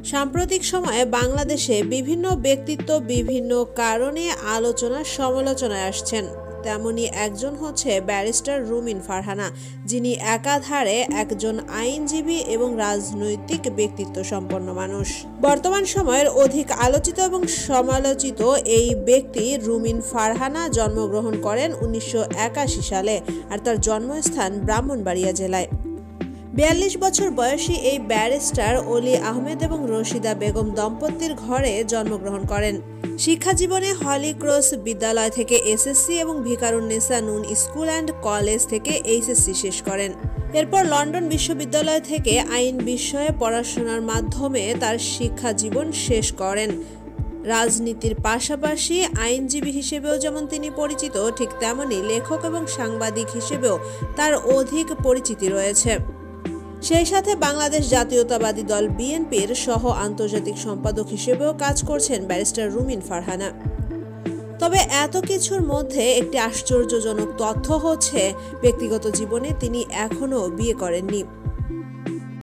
সাম্প্রতিক সময়ে বাংলাদেশে বিভিন্ন ব্যক্তিত্ব বিভিন্ন কারণে আলোচনা সমালোচনায় আসছেন। তেমনি একজন হচ্ছে ব্যারিস্টার রুমিন ফারহানা, যিনি একাধারে একজন আইনজীবী এবং রাজনৈতিক ব্যক্তিত্ব সম্পন্ন মানুষ। বর্তমান সময়ের অধিক আলোচিত এবং সমালোচিত এই ব্যক্তি রুমিন ফারহানা জন্মগ্রহণ করেন 1981 সালে, আর তার জন্মস্থান ব্রাহ্মণবাড়িয়া জেলায়। 42 বছর বয়সী এই ব্যারিস্টার অলি আহমেদ এবং রশিদা বেগম দম্পতির ঘরে জন্মগ্রহণ করেন। শিক্ষা জীবনে হলি ক্রস বিদ্যালয় থেকে এসএসসি এবং ভিকারুন্নেসা নুন স্কুল অ্যান্ড কলেজ থেকে এইচএসসি শেষ করেন। এরপর লন্ডন বিশ্ববিদ্যালয় থেকে আইন বিষয়ে পড়াশোনার মাধ্যমে তার শিক্ষা জীবন শেষ করেন। রাজনীতির পাশাপাশি আইনজীবী হিসেবেও যেমন তিনি পরিচিত, ঠিক তেমনি লেখক এবং সাংবাদিক হিসেবেও তার অধিক পরিচিতি রয়েছে। সেই সাথে বাংলাদেশ জাতীয়তাবাদী দল বিএনপির সহ আন্তর্জাতিক সম্পাদক হিসেবেও কাজ করছেন ব্যারিস্টার রুমিন ফারহানা। তবে এত কিছুর মধ্যে একটি আশ্চর্যজনক তথ্য হচ্ছে ব্যক্তিগত জীবনে তিনি এখনও বিয়ে করেননি।